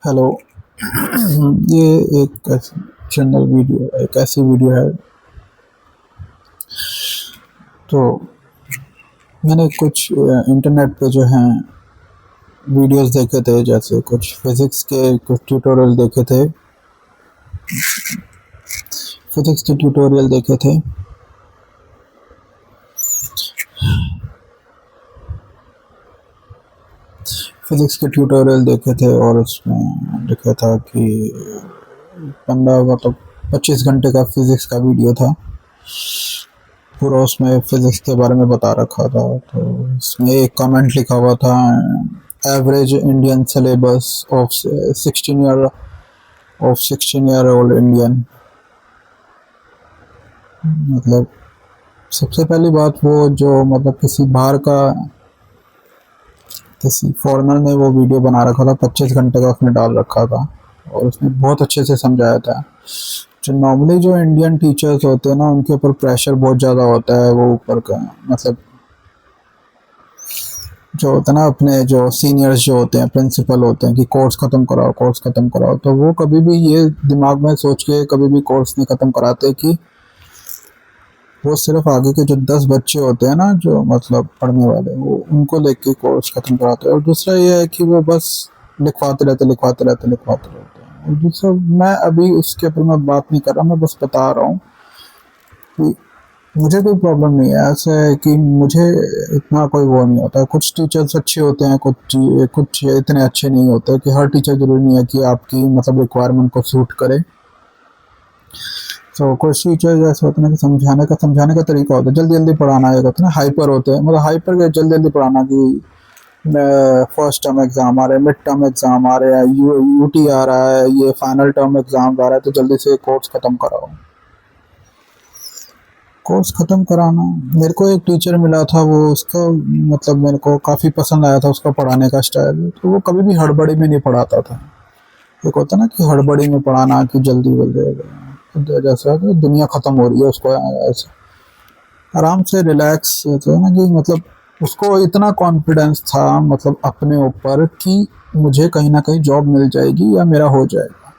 Hello. ये एक general video, एक ऐसी वीडियो है। तो मैंने कुछ इंटरनेट पे जो हैं वीडियोस देखे थे, जैसे कुछ फिज़िक्स के कुछ ट्यूटोरियल देखे थे। फिज़िक्स के ट्यूटोरियल देखे थे। फिज़िक्स के ट्यूटोरियल देखे थे और उसमें लिखा था कि 25 घंटे का फिज़िक्स का वीडियो था। पूरा उसमें फिज़िक्स के बारे में बता रखा था। तो इसमें एक कमेंट लिखा हुआ था, average Indian syllabus of 16 year old Indian. मतलब सबसे पहली बात, वो जो मतलब किसी फॉरेनर ने वो वीडियो बना रखा था, 25 घंटे का उसने डाल रखा था और उसने बहुत अच्छे से समझाया था। जो नॉर्मली जो इंडियन टीचर्स होते हैं ना, उनके ऊपर प्रेशर बहुत ज़्यादा होता है। वो ऊपर का मतलब जो होता है ना, अपने जो सीनियर्स जो होते हैं, प्रिंसिपल होते हैं कि कोर्स ख़त्म कराओ, कोर्स ख़त्म कराओ, तो वो कभी भी ये दिमाग में सोच के कभी भी कोर्स नहीं ख़त्म कराते कि वो सिर्फ आगे के जो 10 बच्चे होते हैं ना, जो मतलब पढ़ने वाले, वो उनको लेके कोर्स ख़त्म कराते हैं। और दूसरा ये है कि वो बस लिखवाते रहते हैं। और दूसरा, मैं अभी उसके ऊपर मैं बात नहीं कर रहा, मैं बस बता रहा हूँ कि मुझे कोई प्रॉब्लम नहीं है। ऐसा है कि मुझे इतना कोई वो नहीं होता। कुछ टीचर्स अच्छे होते हैं, कुछ इतने अच्छे नहीं होते। कि हर टीचर ज़रूरी नहीं है कि आपकी मतलब रिक्वायरमेंट को सूट करे। तो कुछ टीचर्स ऐसे होते हैं कि समझाने का तरीका होता है, जल्दी जल्दी पढ़ाना। एक होता है ना हाइपर होते हैं, मतलब हाइपर के जल्दी जल्दी पढ़ाना कि फर्स्ट टर्म एग्ज़ाम आ रहे हैं, मिड टर्म एग्ज़ाम आ रहे हैं, यूटी आ रहा है, ये फाइनल टर्म एग्ज़ाम आ रहा है, तो जल्दी से कोर्स ख़त्म कराओ। कोर्स ख़त्म कराना, मेरे को एक टीचर मिला था, वो उसका मतलब मेरे को काफ़ी पसंद आया था उसका पढ़ाने का स्टाइल। तो वो कभी भी हड़बड़ी में नहीं पढ़ाता था। एक होता है ना कि हड़बड़ी में पढ़ाना, कि जल्दी जल्दी, जैसा कि दुनिया ख़त्म हो रही है, उसको ऐसे आराम से रिलैक्स होता है ना, कि मतलब उसको इतना कॉन्फिडेंस था मतलब अपने ऊपर कि मुझे कहीं ना कहीं जॉब मिल जाएगी या मेरा हो जाएगा।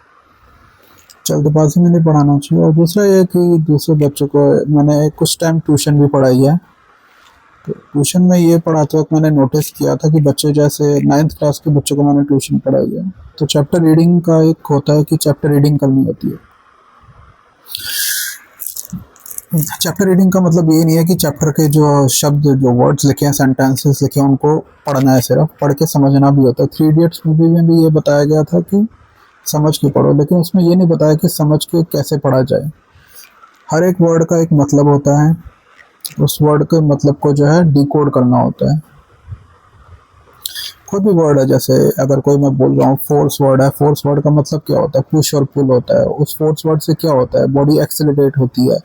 जल्दबाजी में नहीं पढ़ाना चाहिए। और दूसरा ये कि दूसरे बच्चों को मैंने कुछ टाइम ट्यूशन भी पढ़ाई है। तो ट्यूशन में ये पढ़ाते वक्त मैंने नोटिस किया था कि बच्चे, जैसे 9th क्लास के बच्चों को मैंने ट्यूशन पढ़ाई है, तो चैप्टर रीडिंग का एक होता है कि चैप्टर रीडिंग करनी होती है। चैप्टर रीडिंग का मतलब ये नहीं है कि चैप्टर के जो शब्द, जो वर्ड्स लिखे हैं, सेंटेंसेस लिखे हैं, उनको पढ़ना है, सिर्फ पढ़ के समझना भी होता है। 3 इडियट्स मूवी में भी ये बताया गया था कि समझ के पढ़ो, लेकिन उसमें ये नहीं बताया कि समझ के कैसे पढ़ा जाए। हर एक वर्ड का एक मतलब होता है, उस वर्ड के मतलब को जो है डिकोड करना होता है। कोई भी वर्ड है, जैसे अगर कोई मैं बोल रहा हूँ फोर्स वर्ड है, फोर्स वर्ड का मतलब क्या होता है? पुश और पुल होता है। उस फोर्स वर्ड से क्या होता है? बॉडी एक्सेलरेट होती है।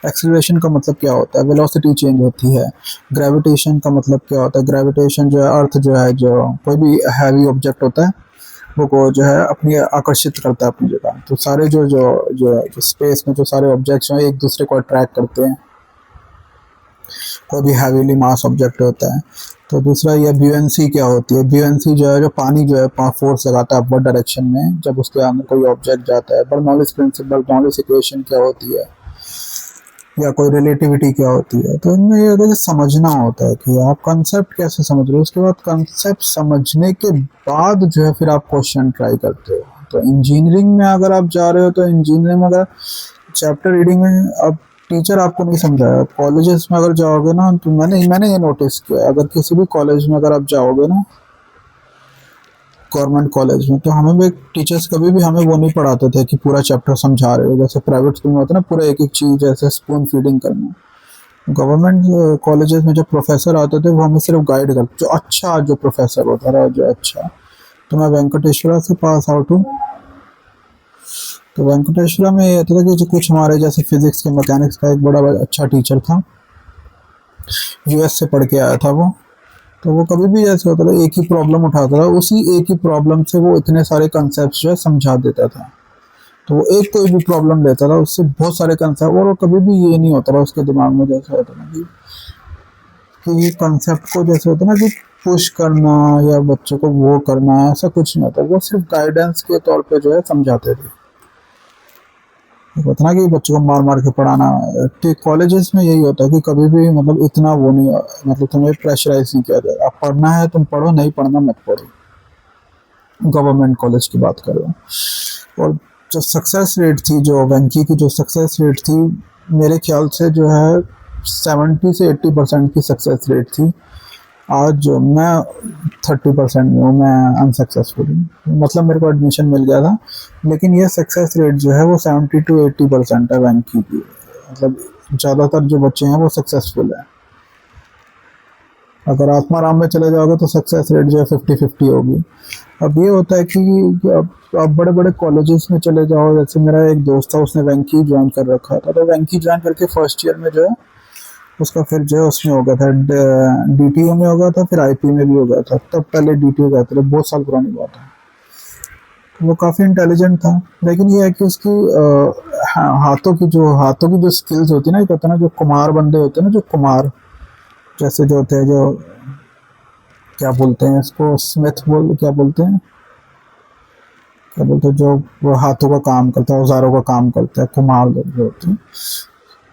एक्सेलरेशन का मतलब क्या होता है? वेलोसिटी चेंज होती है। ग्रेविटेशन का मतलब क्या होता है? ग्रेविटेशन जो है, अर्थ जो है, जो कोई भी हैवी ऑब्जेक्ट होता है, वो को जो है अपनी आकर्षित करता है अपनी जगह। तो सारे जो स्पेस में जो सारे ऑब्जेक्ट्स हैं, एक दूसरे को अट्रैक्ट करते हैं। कोई भी हैवीली मास ऑब्जेक्ट होता है। तो दूसरा, ये ब्यूएंसी क्या होती है? ब्यूएंसी जो है, जो पानी जो है फोर्स लगाता है अपवर्ड डायरेक्शन में, जब उसके अंदर कोई ऑब्जेक्ट जाता है। बर्नौलीज प्रिंसिपल, बर्नौलीज इक्वेशन क्या होती है, या कोई रिलेटिविटी क्या होती है। तो इनमें ये होता है कि समझना होता है कि आप कंसेप्ट कैसे समझ रहे हो। उसके बाद कंसेप्ट समझने के बाद जो है फिर आप क्वेश्चन ट्राई करते हो। तो इंजीनियरिंग में अगर आप जा रहे हो, तो इंजीनियरिंग में अगर चैप्टर रीडिंग में अब टीचर आपको नहीं समझाया, कॉलेजेस में अगर जाओगे ना, तो मैंने ये नोटिस किया, अगर किसी भी कॉलेज में अगर आप जाओगे ना, गवर्नमेंट कॉलेज में, तो हमें भी टीचर्स कभी भी हमें वो नहीं पढ़ाते थे कि पूरा चैप्टर समझा रहे हो। जैसे प्राइवेट स्कूल में होता है ना, पूरा एक एक चीज़ जैसे स्पून फीडिंग करना। गवर्नमेंट कॉलेजेस में जो प्रोफेसर आते थे, वो हमें सिर्फ गाइड करते, जो अच्छा जो प्रोफेसर होता रहा, जो अच्छा। तो मैं वेंकटेश्वरा से पास आउट हूँ। तो वेंकटेश्वरा में ये होता था कि जो कुछ हमारे जैसे फिजिक्स के, मैकेनिक्स का एक बड़ा अच्छा टीचर था, यूएस से पढ़ के आया था वो। तो वो कभी भी ऐसे होता था, एक ही प्रॉब्लम उठाता था, उसी एक ही प्रॉब्लम से वो इतने सारे कंसेप्ट जो है समझा देता था। तो वो एक कोई भी प्रॉब्लम लेता था, उससे बहुत सारे कंसेप्ट। और वो कभी भी ये नहीं होता था उसके दिमाग में, जैसे होता ना कि कंसेप्ट को, जैसे होता ना कि पुश करना या बच्चों को वो करना ऐसा कुछ नहीं होता, वो सिर्फ गाइडेंस के तौर पे जो है समझाते थे। इतना कि बच्चों को मार मार के पढ़ाना। कॉलेजेस में यही होता है कि कभी भी मतलब इतना वो नहीं, मतलब तुम्हें प्रेशराइज नहीं किया जाएगा। अब पढ़ना है तुम पढ़ो, नहीं पढ़ना मत पढ़ो। गवर्नमेंट कॉलेज की बात कर रहा हूँ। और जो सक्सेस रेट थी, जो वेंकी की जो सक्सेस रेट थी, मेरे ख्याल से जो है 70 से 80% की सक्सेस रेट थी। आज जो मैं 30% में हूँ, मैं अनसक्सेसफुल हूँ। मतलब मेरे को एडमिशन मिल गया था, लेकिन ये सक्सेस रेट जो है वो 70 to 80% है वेंकी की। मतलब ज़्यादातर जो बच्चे हैं वो सक्सेसफुल है। अगर आत्माराम में चले जाओगे तो सक्सेस रेट जो है 50-50 होगी। अब ये होता है कि अब बड़े बड़े कॉलेजेस में चले जाओ। जैसे मेरा एक दोस्त था, उसने वेंकी ज्वाइन कर रखा था, तो वेंकी ज्वाइन करके फर्स्ट ईयर में जो है उसका फिर जो है उसमें हो गया था, डीटीयू में हो गया था, फिर आईपी में भी हो गया था। तब पहले डीटीयू गया था, बहुत साल पुरानी बात है। तो वो काफ़ी इंटेलिजेंट था, लेकिन ये है कि उसकी हाथों की जो स्किल्स होती है ना, एक होता है ना जो कुम्हार बंदे होते हैं ना, जो कुम्हार जैसे जो होते हैं, जो क्या बोलते हैं इसको, स्मिथ बोल क्या बोलते हैं, क्या बोलते हैं, जो वो हाथों का काम करता है, औजारों का काम करता है, कुम्हार जो होते हैं।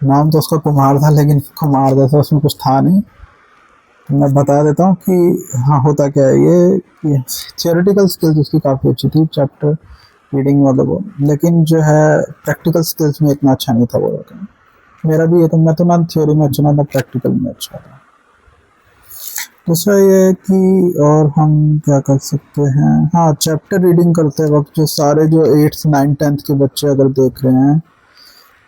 नाम तो उसका कुम्हार था, लेकिन कुम्हार जैसा उसमें कुछ था नहीं। तो मैं बता देता हूँ कि हाँ होता क्या है ये, कि थियोरेटिकल स्किल्स उसकी काफ़ी अच्छी थी, चैप्टर रीडिंग मतलब वो, लेकिन जो है प्रैक्टिकल स्किल्स में इतना अच्छा नहीं था वो रखा। मेरा भी ये तो, मैं तो ना थ्योरी में अच्छा ना प्रैक्टिकल में अच्छा था। दूसरा ये है कि और हम क्या कर सकते हैं, हाँ चैप्टर रीडिंग करते वक्त जो सारे जो 8th 9th 10th के बच्चे अगर देख रहे हैं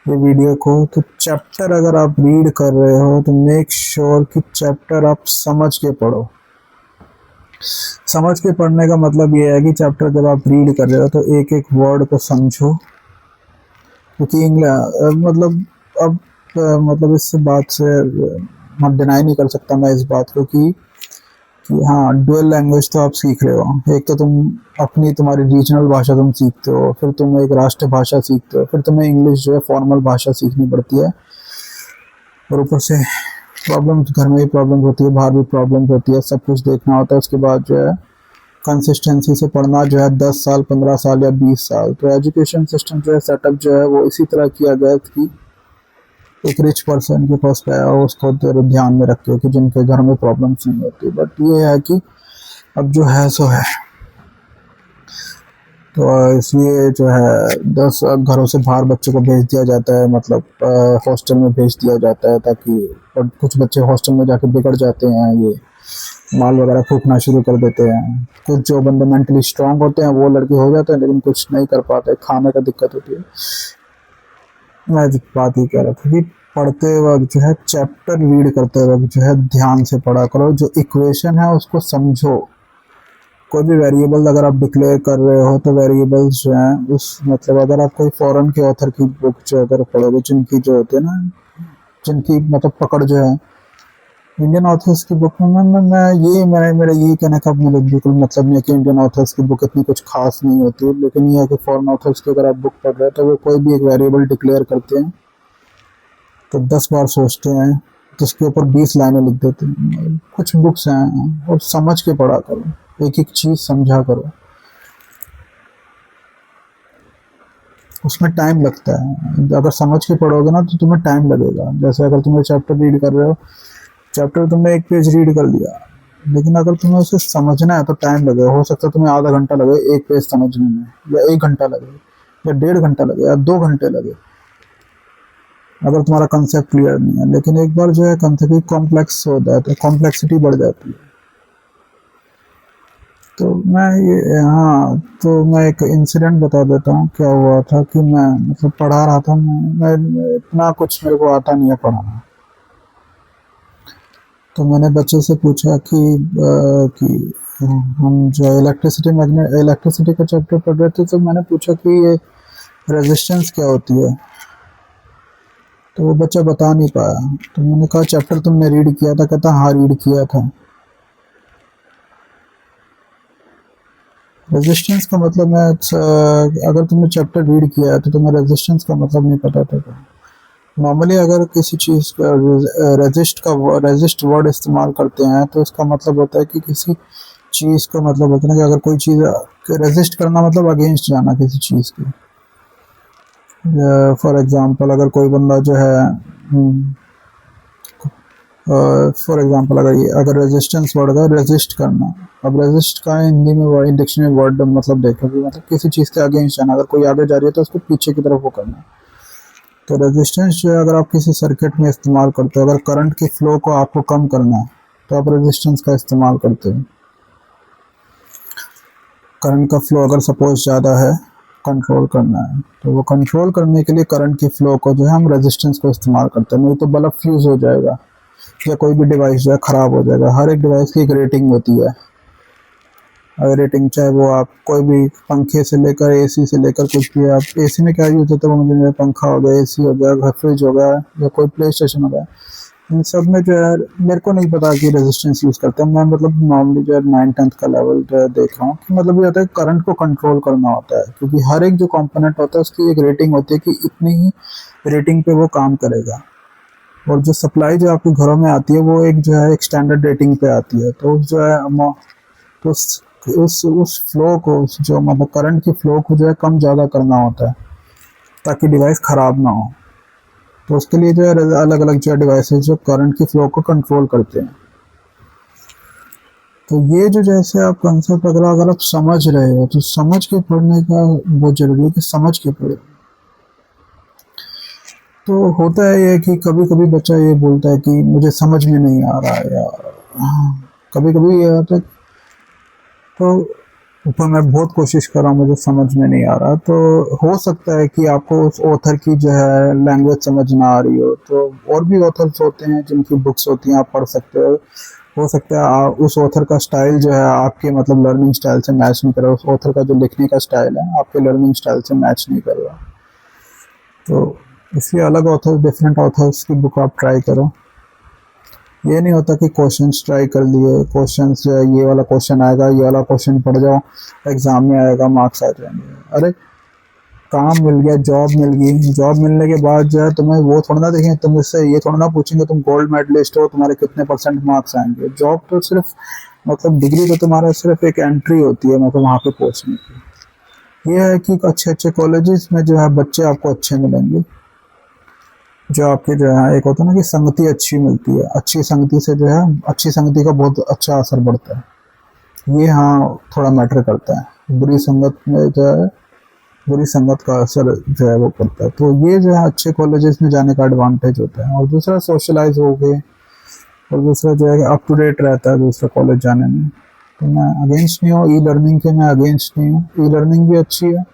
ये वीडियो को, तो चैप्टर अगर आप रीड कर रहे हो तो मेक श्योर कि चैप्टर आप समझ के पढ़ो। समझ के पढ़ने का मतलब ये है कि चैप्टर जब आप रीड कर रहे हो तो एक एक वर्ड को समझो, क्योंकि मतलब अब मतलब इस बात से मैं डिनाई नहीं कर सकता मैं इस बात को कि हाँ डुअल लैंग्वेज तो आप सीख रहे हो। एक तो तुम्हारी रीजनल भाषा तुम सीखते हो, फिर तुम एक राष्ट्र भाषा सीखते हो, फिर तुम्हें इंग्लिश जो है फॉर्मल भाषा सीखनी पड़ती है, और ऊपर से प्रॉब्लम्स, घर में भी प्रॉब्लम्स होती है, बाहर भी प्रॉब्लम्स होती है, सब कुछ देखना होता है। उसके बाद जो है कंसिस्टेंसी से पढ़ना जो है 10 साल 15 साल या 20 साल। तो एजुकेशन सिस्टम जो है सेटअप जो है वो इसी तरह किया गया कि एक रिच पर्सन के पास पे और उसको ध्यान में रख के कि जिनके घर में प्रॉब्लम्स नहीं होती। बट ये है कि अब जो है सो है, तो इसलिए जो है 10 घरों से बाहर बच्चों को भेज दिया जाता है, मतलब हॉस्टल में भेज दिया जाता है, ताकि और कुछ बच्चे हॉस्टल में जाके बिगड़ जाते हैं, ये माल वगैरह फूकना शुरू कर देते हैं। कुछ जो बंदे मेंटली स्ट्रांग होते हैं वो लड़के हो जाते हैं, लेकिन कुछ नहीं कर पाते, खाने का दिक्कत होती है। मैं जो बात ही कह रहा था कि पढ़ते वक्त जो है चैप्टर रीड करते वक्त जो है ध्यान से पढ़ा करो, जो इक्वेशन है उसको समझो। कोई भी वेरिएबल अगर आप डिक्लेयर कर रहे हो तो वेरिएबल्स जो हैं उस मतलब अगर आप कोई फॉरेन के ऑथर की बुक जो अगर पढ़ोगे, जिनकी जो होते हैं ना, जिनकी मतलब पकड़ जो है, इंडियन ऑथर्स की बुक में मेरा ये कहने का मुझे बिल्कुल मतलब नहीं है कि इंडियन ऑथर्स की बुक इतनी कुछ खास नहीं होती, लेकिन ये है कि फॉरेन ऑथर्स की अगर आप बुक पढ़ रहे हो तो वो कोई भी एक वेरिएबल डिक्लेयर करते हैं तो 10 बार सोचते हैं, तो उसके ऊपर 20 लाइनें लिख देते हैं। कुछ बुक्स हैं, और समझ के पढ़ा करो, एक एक चीज़ समझा करो, उसमें टाइम लगता है। अगर समझ के पढ़ोगे ना तो तुम्हें टाइम लगेगा। जैसे अगर तुम्हें चैप्टर रीड कर रहे हो, चैप्टर तुमने एक पेज रीड कर लिया, लेकिन अगर तुम्हें उसे समझना है तो टाइम लगेगा। हो सकता है तुम्हें आधा घंटा लगे एक पेज समझने में, या 1 घंटा लगे, या 1.5 घंटा लगे, या 2 घंटे लगे, अगर तुम्हारा कंसेप्ट क्लियर नहीं है। लेकिन एक बार जो है कंसेप्ट कॉम्प्लेक्स हो जाता है, कॉम्प्लेक्सिटी बढ़ जाती है। तो मैं एक इंसिडेंट बता देता हूँ क्या हुआ था। कि मैं मतलब पढ़ा रहा था, मैं इतना कुछ मेरे को आता नहीं है पढ़ाना। तो मैंने बच्चे से पूछा कि हम जो इलेक्ट्रिसिटी का चैप्टर पढ़ रहे थे, तो मैंने पूछा कि ये रेजिस्टेंस क्या होती है, तो वो बच्चा बता नहीं पाया। तो मैंने कहा चैप्टर तुमने रीड किया था? कहता हाँ रीड किया था। रेजिस्टेंस का मतलब अगर तुमने चैप्टर रीड किया है तो तुम्हें रेजिस्टेंस का मतलब नहीं पता था। नॉर्मली अगर किसी चीज़ का रेजिस्ट वर्ड इस्तेमाल करते हैं तो इसका मतलब होता है कि किसी चीज़ का मतलब होता है ना कि अगर कोई चीज़ रेजिस्ट करना मतलब अगेंस्ट जाना किसी चीज़ के। फॉर एग्जांपल अगर कोई बंदा जो है फॉर एग्जांपल अगर रेजिस्टेंस वर्ड का रेजिस्ट करना, अब रेजिस्ट का हिंदी में वर्ड डिक्शनरी वर्ड मतलब देखो कि मतलब किसी चीज़ के अगेंस्ट जाना, अगर कोई आगे जा रही है तो उसको पीछे की तरफ वो करना। तो रेजिस्टेंस जो है अगर आप किसी सर्किट में इस्तेमाल करते हो, अगर करंट के फ्लो को आपको कम करना है तो आप रेजिस्टेंस का इस्तेमाल करते हो। करंट का फ्लो अगर सपोज ज़्यादा है, कंट्रोल करना है, तो वो कंट्रोल करने के लिए करंट के फ्लो को जो है हम रेजिस्टेंस को इस्तेमाल करते हैं। नहीं तो बल्ब फ्यूज़ हो जाएगा या कोई भी डिवाइस जो है ख़राब हो जाएगा। हर एक डिवाइस की एक रेटिंग होती है। रेटिंग चाहे वो आप कोई भी पंखे से लेकर एसी से लेकर कुछ भी, आप एसी में क्या यूज़ होता है वो मुझे, पंखा हो गया, एसी हो गया, घर फ्रिज हो गया या कोई प्ले स्टेशन हो गया, इन सब में जो है मेरे को नहीं पता कि रेजिस्टेंस यूज़ करते हैं। मैं मतलब नॉर्मली जो है 9th-10th का लेवल जो है देख रहा हूँ कि मतलब ये होता है करंट को कंट्रोल करना होता है, क्योंकि हर एक जो कंपोनेंट होता है उसकी एक रेटिंग होती है कि इतनी ही रेटिंग पे वो काम करेगा। और जो सप्लाई जो आपके घरों में आती है वो एक जो है एक स्टैंडर्ड रेटिंग पे आती है। तो जो है तो उस फ्लो को, जो मतलब करंट की फ्लो को जो है कम ज़्यादा करना होता है ताकि डिवाइस ख़राब ना हो। तो उसके लिए जो है अलग अलग जो है डिवाइसेस जो करंट की फ्लो को कंट्रोल करते हैं। तो ये जो जैसे आप कंसेप्ट अगर आप समझ रहे हो तो समझ के पढ़ने का बहुत ज़रूरी है कि समझ के पढ़े। तो होता है ये कि कभी कभी बच्चा ये बोलता है कि मुझे समझ में नहीं आ रहा है, या कभी कभी ये होता है तो ऊपर मैं बहुत कोशिश कर रहा हूँ, मुझे समझ में नहीं आ रहा। तो हो सकता है कि आपको उस ऑथर की जो है लैंग्वेज समझ ना आ रही हो, तो और भी ऑथर्स होते हैं जिनकी बुक्स होती हैं, आप पढ़ सकते हो सकता है उस ऑथर का स्टाइल जो है आपके मतलब लर्निंग स्टाइल से मैच नहीं कर रहा, उस ऑथर का जो लिखने का स्टाइल है आपके लर्निंग स्टाइल से मैच नहीं कर रहा। तो इसलिए अलग ऑथर, डिफरेंट ऑथर्स की बुक आप ट्राई करो। ये नहीं होता कि क्वेश्चंस ट्राई कर लिए, क्वेश्चंस ये वाला क्वेश्चन आएगा, ये वाला क्वेश्चन पढ़ जाओ, एग्जाम में आएगा, मार्क्स आ जाएंगे। अरे काम मिल गया, जॉब मिल गई, जॉब मिलने के बाद जो है तुम्हें वो थोड़ा ना देखेंगे, तुम इससे ये थोड़ा ना पूछेंगे तुम गोल्ड मेडलिस्ट हो, तुम्हारे कितने % मार्क्स आएंगे। जॉब तो सिर्फ मतलब डिग्री तो तुम्हारा सिर्फ एक एंट्री होती है मतलब वहाँ पे पहुँचने की। ये है कि अच्छे अच्छे कॉलेजेस में जो है बच्चे आपको अच्छे मिलेंगे, जो आपके जो है एक होता है ना कि संगति अच्छी मिलती है, अच्छी संगति से जो है अच्छी संगति का बहुत अच्छा असर पड़ता है। ये हाँ थोड़ा मैटर करता है, बुरी संगत में जो है बुरी संगत का असर जो है वो पड़ता है। तो ये जो है अच्छे कॉलेजेस में जाने का एडवांटेज होता है। और दूसरा सोशलाइज हो गए, और दूसरा जो है अप टू डेट रहता है दूसरा कॉलेज जाने में। तो मैं अगेंस्ट नहीं हूँ ई लर्निंग के, मैं अगेंस्ट नहीं हूँ, ई लर्निंग भी अच्छी है,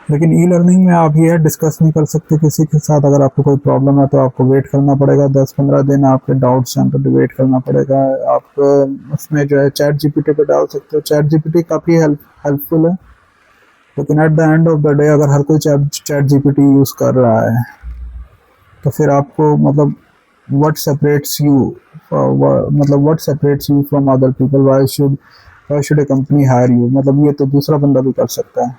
लेकिन ई लर्निंग में आप ये डिस्कस नहीं कर सकते किसी के साथ। अगर आपको कोई प्रॉब्लम है तो आपको वेट करना पड़ेगा 10-15 दिन, आपके डाउट्स हैं तो वेट करना पड़ेगा। आप उसमें जो है चैट जीपीटी पे डाल सकते हो, चैट जीपीटी काफ़ी हेल्पफुल है, लेकिन at the end of the day अगर हर कोई चैट जीपीटी यूज़ कर रहा है तो फिर आपको मतलब व्हाट सेपरेट्स यू, मतलब what separates you from other people, why should A company hire you, मतलब ये तो दूसरा बंदा भी कर सकता है।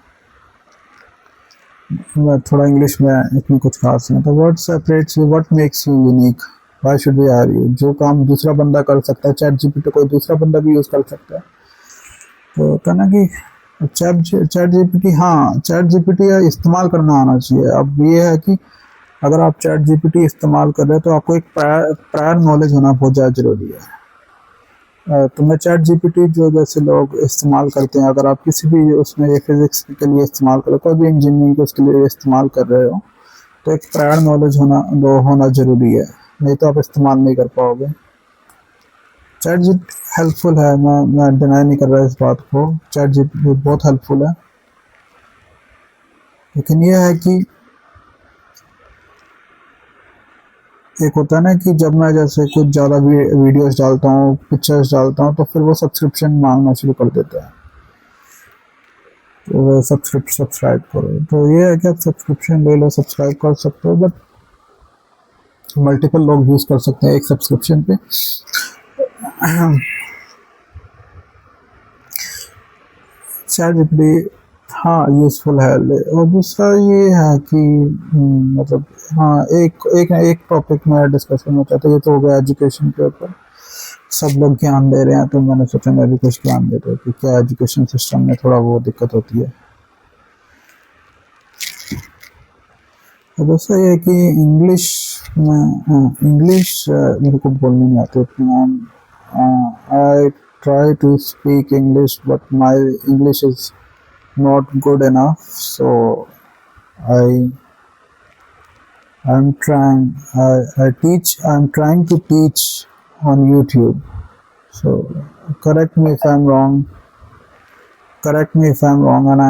थोड़ा इंग्लिश में इतनी कुछ खास नहीं, तो what separates you, what makes you unique, why should we hire you. जो काम दूसरा बंदा कर सकता है चैट जीपीटी कोई दूसरा बंदा भी यूज़ कर सकता है। तो कहना कि चैट जीपीटी, हाँ चैट जीपीटी इस्तेमाल करना आना चाहिए। अब ये है कि अगर आप चैट जीपीटी इस्तेमाल कर रहे हैं तो आपको एक प्रायर नॉलेज होना बहुत ज़्यादा ज़रूरी है। तो मैं चैट जीपीटी जो जैसे लोग इस्तेमाल करते हैं, अगर आप किसी भी उसमें फिजिक्स के लिए इस्तेमाल कर रहे हो, कोई भी इंजीनियरिंग के उसके लिए इस्तेमाल कर रहे हो, तो एक प्रायर नॉलेज होना ज़रूरी है, नहीं तो आप इस्तेमाल नहीं कर पाओगे। चैट जीपीटी हेल्पफुल है, मैं डिनाई नहीं कर रहा इस बात को, चैट जीपीटी बहुत हेल्पफुल है, लेकिन यह है कि एक होता है ना कि जब मैं जैसे कुछ ज़्यादा वीडियोस डालता हूँ, पिक्चर्स डालता हूँ, तो फिर वो सब्सक्रिप्शन मांगना शुरू कर देता है, तो वो सब्सक्राइब करो। तो ये है कि आप सब्सक्रिप्शन ले लो, सब्सक्राइब कर सकते हो, बट मल्टीपल लोग यूज़ कर सकते हैं एक सब्सक्रिप्शन पे। चैट जीपीटी हाँ यूज़फुल है और दूसरा ये है कि मतलब हाँ एक एक एक टॉपिक मैं डिस्कस करना चाहता हूँ। ये तो हो गया एजुकेशन के ऊपर, सब लोग ज्ञान दे रहे हैं तो मैंने सोचा मैं भी कुछ ज्ञान दे दूँ कि क्या एजुकेशन सिस्टम में थोड़ा वो दिक्कत होती है। तो दूसरा ये है कि इंग्लिश में इंग्लिश मेरे को बोलने नहीं आती उतना। I try to speak English but my English is not good enough, so i I'm trying to teach on YouTube. So correct me if I'm wrong, and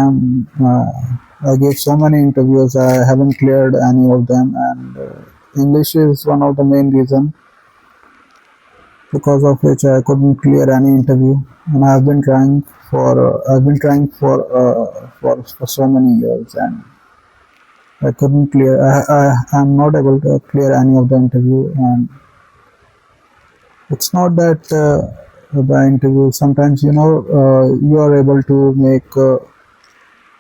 I gave so many interviews, I haven't cleared any of them, and English is one of the main reason because of which I couldn't clear any interview. And I've been trying for so many years, and I couldn't clear. I'm not able to clear any of the interview, and it's not that the interview. Sometimes you are able to make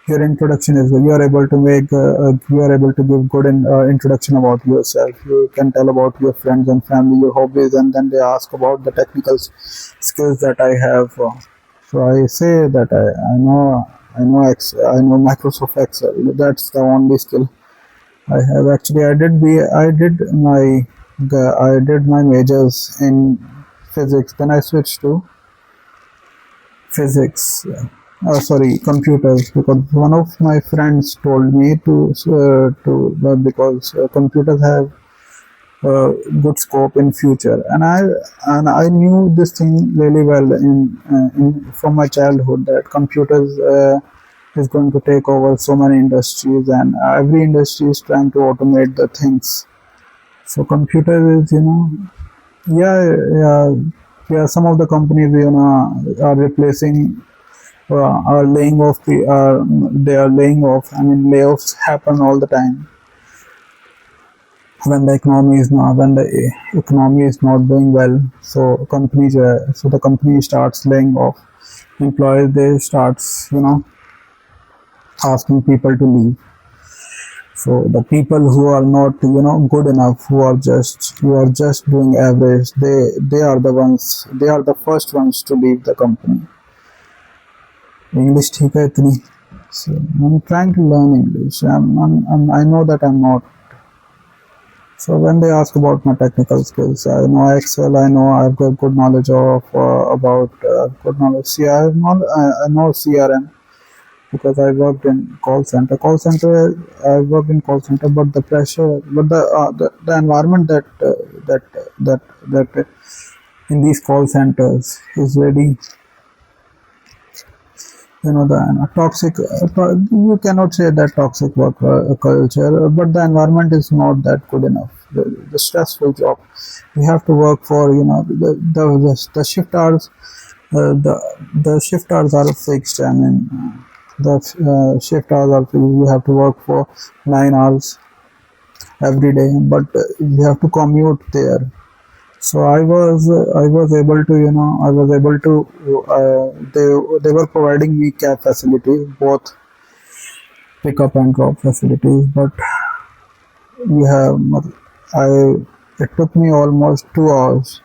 your introduction is good. You are able to make you are able to give good introduction about yourself. You can tell about your friends and family, your hobbies, and then they ask about the technical skills that I have. So I say that I know Microsoft Excel. That's the only skill I have. Actually, I did my majors in physics. Then I switched to physics. Sorry, computers, because one of my friends told me because computers have good scope in future, and I knew this thing really well from my childhood, that computers is going to take over so many industries, and every industry is trying to automate the things. So computer is, yeah, yeah, yeah. Some of the companies, are replacing, are laying off they are laying off. I mean, layoffs happen all the time when the economy is not doing well. So the company starts laying off employees. They starts, asking people to leave. So the people who are not, good enough, who are just doing average, they are the first ones to leave the company. English ठीक है इतनी. So I'm trying to learn English. I know that I'm not. So when they ask about my technical skills, I know Excel. I know I've got good knowledge of about good knowledge. See, I know CRM because I worked in call center. I worked in call center, but the pressure, but the environment that in these call centers is very, the toxic. You cannot say that toxic work culture, but the environment is not that good enough. The stressful job, we have to work for, the shift hours. The shift hours are fixed. I mean, the shift hours are fixed. You have to work for 9 hours every day, but you have to commute there. So I was able to, they were providing me cab facilities, both pick up and drop facilities, but we have I it took me almost 2 hours.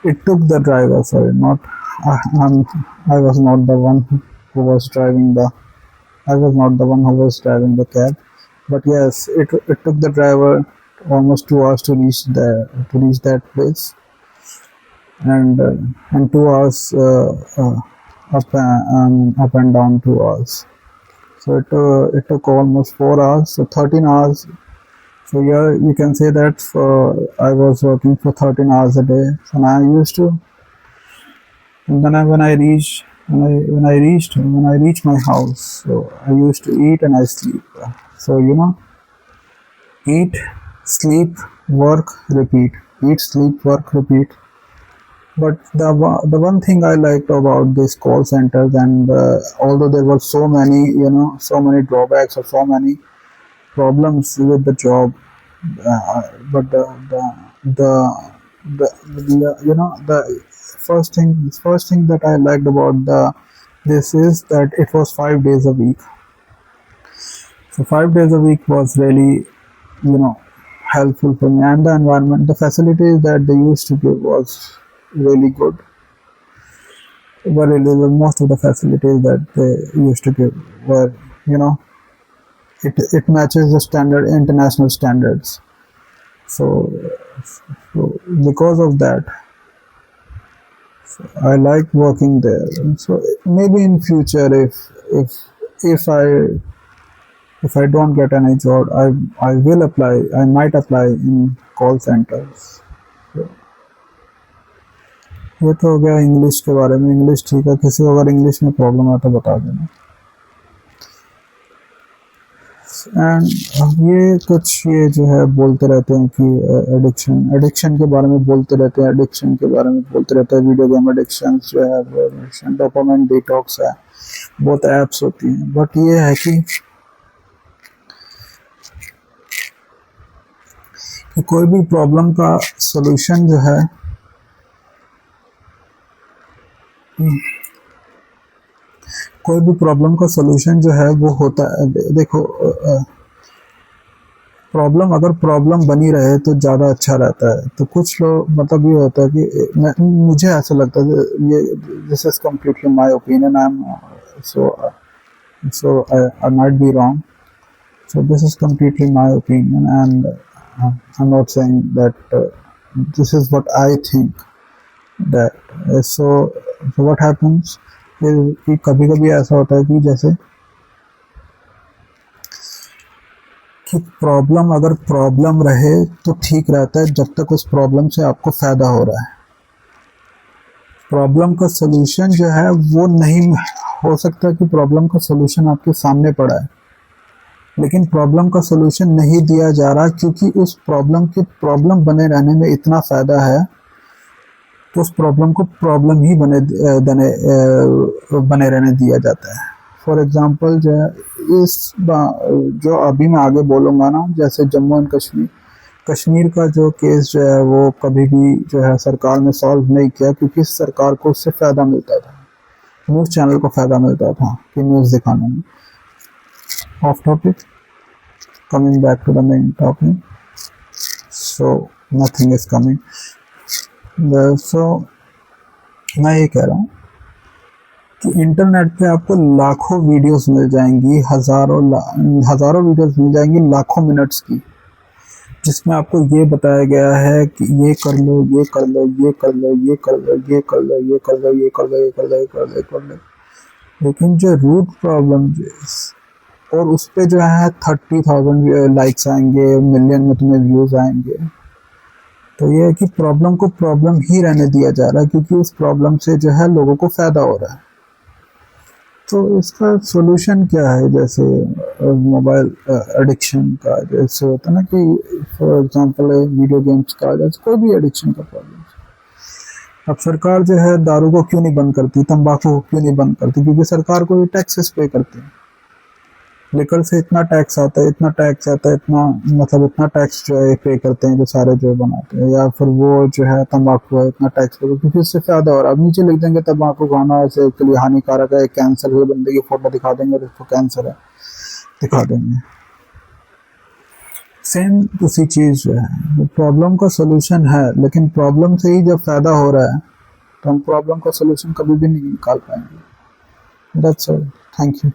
It took the driver, sorry, not I, I'm, I was not the one who was driving the I was not the one who was driving the cab, but yes, it took the driver almost 2 hours to reach that place, and 2 hours up and down 2 hours. So it took almost 4 hours, so 13 hours. So yeah, you can say that I was working for 13 hours a day. And I used to, and then when I reached my house, so I used to eat and I sleep. So eat, sleep, work, repeat. Eat, sleep, work, repeat. But the one thing I liked about this call centers, and although there were so many drawbacks or so many problems with the job, but the first thing that I liked about the this is that it was 5 days a week. So 5 days a week was really, you know, helpful for me, and the environment, the facilities that they used to give was really good. Were really most of the facilities that they used to give were, you know, it matches the standard international standards. So, so because of that, I like working there. And so maybe in future, if I don't get any job, I will apply. I might apply in call centers. So, ये तो हो गया English के बारे में. English ठीक है, किसी को अगर इंग्लिश में प्रॉब्लम है तो बता देना. एंड ये कुछ ये जो है बोलते रहते हैं कि एडिक्शन के बारे में बोलते रहते हैं, एडिक्शन के बारे में बोलते रहते हैं. वीडियो गेम एडिक्शन जो है वो एडिक्शन, डोपामाइन डिटॉक्स है, बहुत ऐप्स होती हैं. बट ये है कि कोई भी प्रॉब्लम का सॉल्यूशन जो है कोई भी प्रॉब्लम का सॉल्यूशन जो है वो होता है. देखो, प्रॉब्लम अगर प्रॉब्लम बनी रहे तो ज़्यादा अच्छा रहता है. तो कुछ लोग मतलब ये होता है कि मुझे ऐसा लगता है ये this is completely my opinion. I am so I might be wrong. So this is completely my opinion and I am not saying that this is what I think that. So what happens कि कभी कभी ऐसा होता है कि जैसे कि problem अगर प्रॉब्लम रहे तो ठीक रहता है जब तक उस प्रॉब्लम से आपको फ़ायदा हो रहा है. प्रॉब्लम का सलूशन जो है वो नहीं हो सकता कि प्रॉब्लम का सलूशन आपके सामने पड़ा है, लेकिन प्रॉब्लम का सलूशन नहीं दिया जा रहा क्योंकि उस प्रॉब्लम बने रहने में इतना फ़ायदा है, तो उस प्रॉब्लम को प्रॉब्लम ही बने रहने दिया जाता है. फॉर एग्जांपल जो है जो अभी मैं आगे बोलूँगा ना, जैसे जम्मू एंड कश्मीर का जो केस जो है वो कभी भी जो है सरकार ने सॉल्व नहीं किया क्योंकि सरकार को उससे फ़ायदा मिलता था, न्यूज़ चैनल को फ़ायदा मिलता था कि न्यूज़ दिखाने में. Off topic, coming back to the main topic. So nothing is coming. So मैं ये कह रहा हूँ कि इंटरनेट पे आपको लाखों वीडियोस मिल जाएंगी, हज़ारों वीडियोस मिल जाएंगी लाखों मिनट्स की, जिसमें आपको ये बताया गया है कि ये कर लो, ये कर लो, ये कर लो, ये कर लो, ये कर लो, ये कर लो, ये कर लो, ये कर लो, ये कर लो, ये कर लो. लेकिन जो रूट प्रॉब्लम और उस पर जो है 30,000 लाइक्स आएंगे, मिलियन में तुम्हें व्यूज़ आएंगे. तो ये है कि प्रॉब्लम को प्रॉब्लम ही रहने दिया जा रहा है क्योंकि उस प्रॉब्लम से जो है लोगों को फ़ायदा हो रहा है. तो इसका सॉल्यूशन क्या है? जैसे मोबाइल एडिक्शन का जैसे होता है ना कि फॉर एग्जांपल वीडियो गेम्स का, जैसे कोई भी एडिक्शन का प्रॉब्लम. अब सरकार जो है दारू को क्यों नहीं बंद करती, तंबाकू को क्यों नहीं बंद करती? क्योंकि सरकार को ये टैक्सेस पे करती है. लिकर से इतना टैक्स आता है, इतना टैक्स जो है पे करते हैं जो सारे जो बनाते हैं, या फिर वो जो है तंबाकू है इतना टैक्स पे, क्योंकि उससे फ़ायदा हो रहा है. अब नीचे लिख देंगे तंबाकू खाना ऐसे के लिए हानिकारक है, कैंसर हुए बंदे की फ़ोटो दिखा देंगे, उसको कैंसर है दिखा देंगे. सेम उसी चीज़ जो है, प्रॉब्लम का सोल्यूशन है, लेकिन प्रॉब्लम से ही जब फ़ायदा हो रहा है तो हम प्रॉब्लम का सोल्यूशन कभी भी नहीं निकाल पाएंगे. That's all. Thank you.